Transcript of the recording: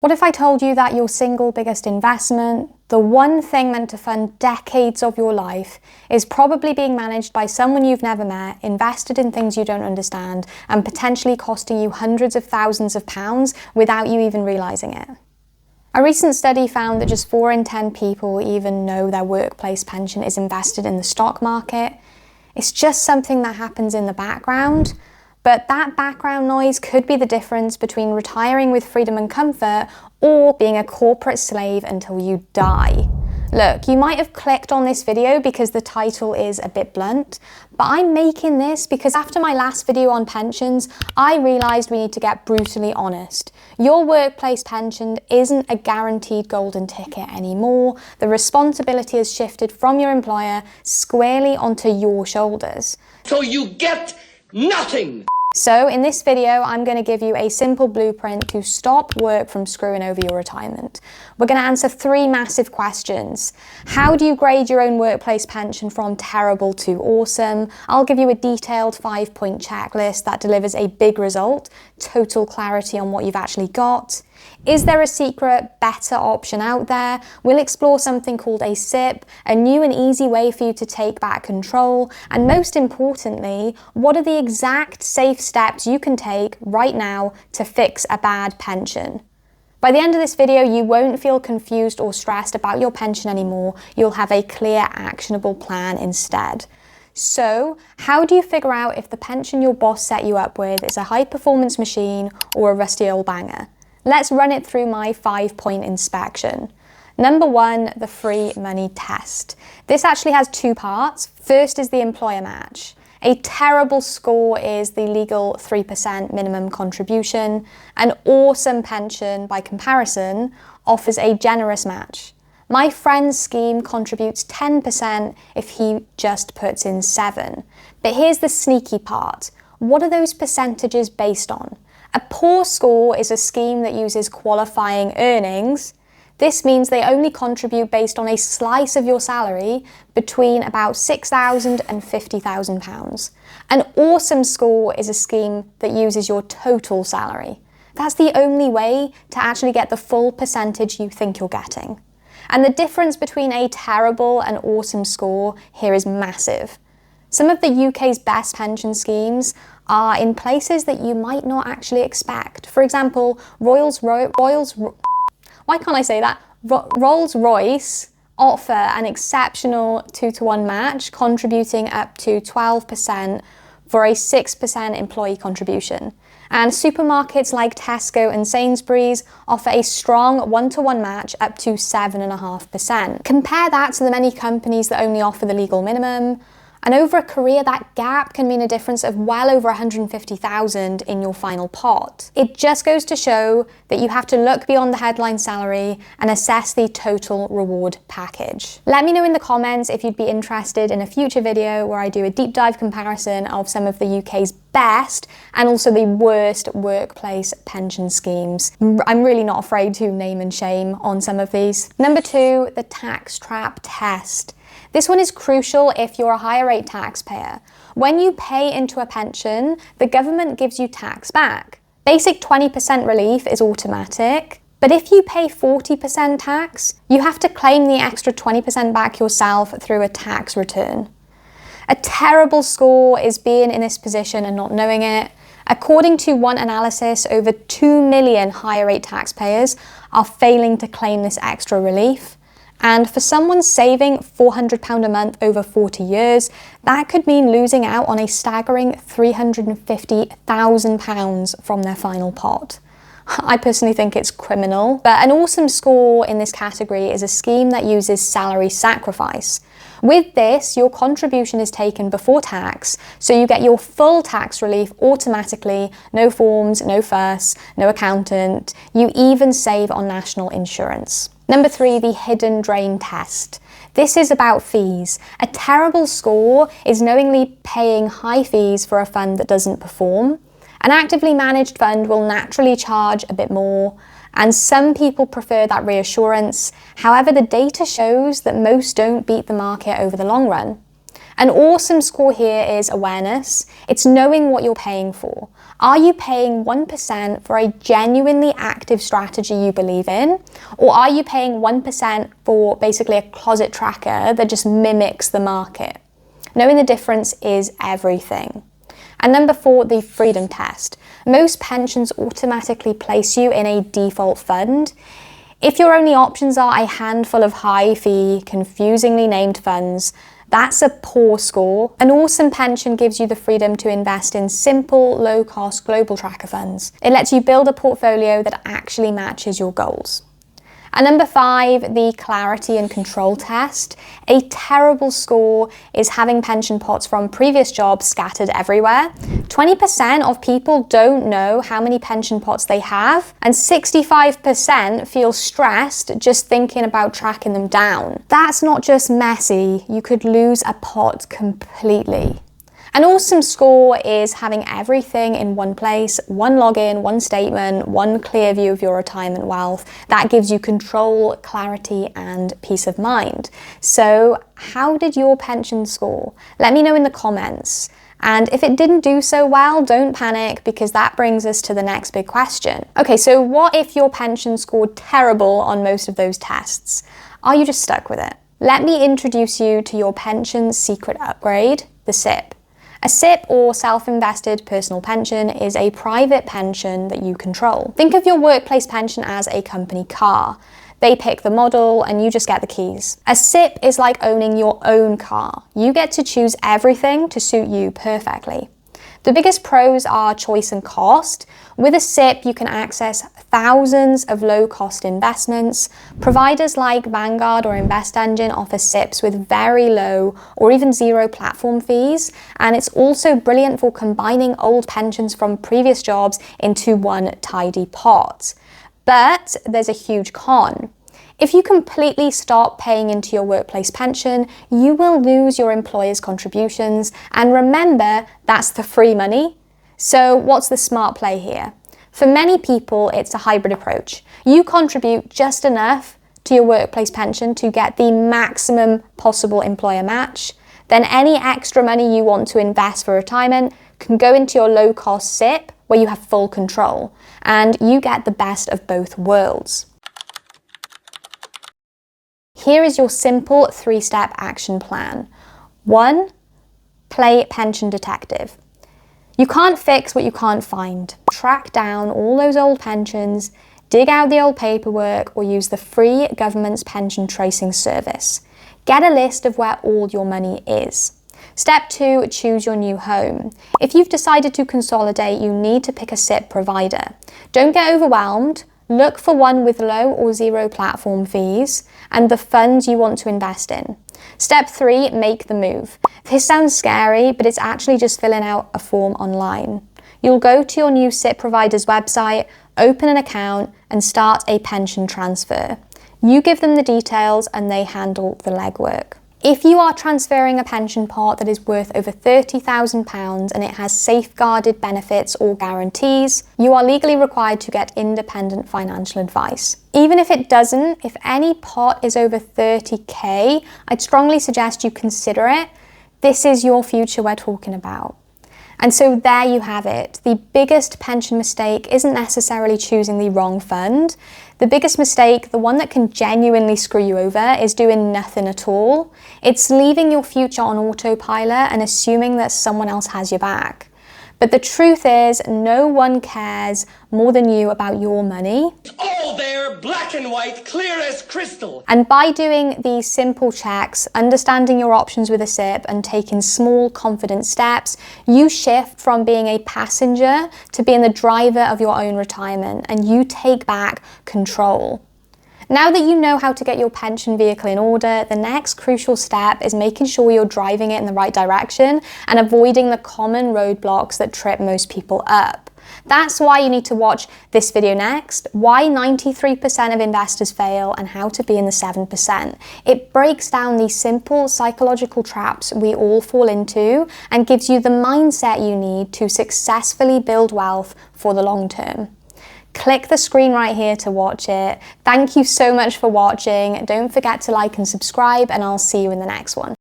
What if I told you that your single biggest investment, the one thing meant to fund decades of your life, is probably being managed by someone you've never met, invested in things you don't understand, and potentially costing you hundreds of thousands of pounds without you even realising it? A recent study found that just 4 in 10 people even know their workplace pension is invested in the stock market. It's just something that happens in the background. But that background noise could be the difference between retiring with freedom and comfort or being a corporate slave until you die. Look, you might have clicked on this video because the title is a bit blunt, but I'm making this because after my last video on pensions, I realised we need to get brutally honest. Your workplace pension isn't a guaranteed golden ticket anymore. The responsibility has shifted from your employer squarely onto your shoulders. So you get nothing! So in this video, I'm going to give you a simple blueprint to stop work from screwing over your retirement. We're going to answer 3 massive questions. How do you grade your own workplace pension from terrible to awesome? I'll give you a detailed 5-point checklist that delivers a big result, total clarity on what you've actually got. Is there a secret, better option out there? We'll explore something called a SIPP, a new and easy way for you to take back control. And most importantly, what are the exact safe steps you can take right now to fix a bad pension? By the end of this video, you won't feel confused or stressed about your pension anymore. You'll have a clear, actionable plan instead. So, how do you figure out if the pension your boss set you up with is a high-performance machine or a rusty old banger? Let's run it through my 5-point inspection. Number 1, the free money test. This actually has 2 parts. First is the employer match. A terrible score is the legal 3% minimum contribution. An awesome pension, by comparison, offers a generous match. My friend's scheme contributes 10% if he just puts in 7. But here's the sneaky part. What are those percentages based on? A poor score is a scheme that uses qualifying earnings. This means they only contribute based on a slice of your salary between about £6,000 and £50,000. An awesome score is a scheme that uses your total salary. That's the only way to actually get the full percentage you think you're getting. And the difference between a terrible and awesome score here is massive. Some of the UK's best pension schemes are in places that you might not actually expect. For example, Rolls-Royce offer an exceptional 2-to-1 match, contributing up to 12% for a 6% employee contribution. And supermarkets like Tesco and Sainsbury's offer a strong 1-to-1 match up to 7.5%. Compare that to the many companies that only offer the legal minimum. And over a career, that gap can mean a difference of well over 150,000 in your final pot. It just goes to show that you have to look beyond the headline salary and assess the total reward package. Let me know in the comments if you'd be interested in a future video where I do a deep dive comparison of some of the UK's best and also the worst workplace pension schemes. I'm really not afraid to name and shame on some of these. Number 2, the tax trap test. This one is crucial if you're a higher rate taxpayer. When you pay into a pension, the government gives you tax back. Basic 20% relief is automatic, but if you pay 40% tax, you have to claim the extra 20% back yourself through a tax return. A terrible score is being in this position and not knowing it. According to one analysis, over 2 million higher rate taxpayers are failing to claim this extra relief. And for someone saving £400 a month over 40 years, that could mean losing out on a staggering £350,000 from their final pot. I personally think it's criminal, but an awesome score in this category is a scheme that uses salary sacrifice. With this, your contribution is taken before tax, so you get your full tax relief automatically, no forms, no fuss, no accountant. You even save on national insurance. Number 3, the hidden drain test. This is about fees. A terrible score is knowingly paying high fees for a fund that doesn't perform. An actively managed fund will naturally charge a bit more, and some people prefer that reassurance. However, the data shows that most don't beat the market over the long run. An awesome score here is awareness. It's knowing what you're paying for. Are you paying 1% for a genuinely active strategy you believe in? Or are you paying 1% for basically a closet tracker that just mimics the market? Knowing the difference is everything. And number 4, the freedom test. Most pensions automatically place you in a default fund. If your only options are a handful of high-fee, confusingly named funds, that's a poor score. An awesome pension gives you the freedom to invest in simple, low-cost global tracker funds. It lets you build a portfolio that actually matches your goals. And number 5, the clarity and control test. A terrible score is having pension pots from previous jobs scattered everywhere. 20% of people don't know how many pension pots they have, and 65% feel stressed just thinking about tracking them down. That's not just messy, you could lose a pot completely. An awesome score is having everything in one place, one login, one statement, one clear view of your retirement wealth. That gives you control, clarity, and peace of mind. So how did your pension score? Let me know in the comments. And if it didn't do so well, don't panic, because that brings us to the next big question. Okay, so what if your pension scored terrible on most of those tests? Are you just stuck with it? Let me introduce you to your pension secret upgrade, the SIPP. A SIPP, or self-invested personal pension, is a private pension that you control. Think of your workplace pension as a company car. They pick the model and you just get the keys. A SIPP is like owning your own car. You get to choose everything to suit you perfectly. The biggest pros are choice and cost. With a SIPP, you can access thousands of low-cost investments. Providers like Vanguard or InvestEngine offer SIPPs with very low or even zero platform fees, and it's also brilliant for combining old pensions from previous jobs into one tidy pot. But there's a huge con. If you completely stop paying into your workplace pension, you will lose your employer's contributions, and remember, that's the free money. So what's the smart play here? For many people, it's a hybrid approach. You contribute just enough to your workplace pension to get the maximum possible employer match. Then any extra money you want to invest for retirement can go into your low-cost SIPP, where you have full control, and you get the best of both worlds. Here is your simple 3-step action plan. 1, play pension detective. You can't fix what you can't find. Track down all those old pensions, dig out the old paperwork, or use the free government's pension tracing service. Get a list of where all your money is. Step 2, choose your new home. If you've decided to consolidate, you need to pick a SIPP provider. Don't get overwhelmed. Look for one with low or zero platform fees and the funds you want to invest in. Step 3, make the move. This sounds scary, but it's actually just filling out a form online. You'll go to your new SIPP provider's website, open an account, and start a pension transfer. You give them the details and they handle the legwork. If you are transferring a pension pot that is worth over £30,000 and it has safeguarded benefits or guarantees, you are legally required to get independent financial advice. Even if it doesn't, if any pot is over 30k, I'd strongly suggest you consider it. This is your future we're talking about. And so there you have it. The biggest pension mistake isn't necessarily choosing the wrong fund. The biggest mistake, the one that can genuinely screw you over, is doing nothing at all. It's leaving your future on autopilot and assuming that someone else has your back. But the truth is, no one cares more than you about your money. All there, black and white, clear as crystal. And by doing these simple checks, understanding your options with a SIPP and taking small, confident steps, you shift from being a passenger to being the driver of your own retirement, and you take back control. Now that you know how to get your pension vehicle in order, the next crucial step is making sure you're driving it in the right direction and avoiding the common roadblocks that trip most people up. That's why you need to watch this video next, why 93% of investors fail and how to be in the 7%. It breaks down these simple psychological traps we all fall into and gives you the mindset you need to successfully build wealth for the long term. Click the screen right here to watch it. Thank you so much for watching. Don't forget to like and subscribe, and I'll see you in the next one.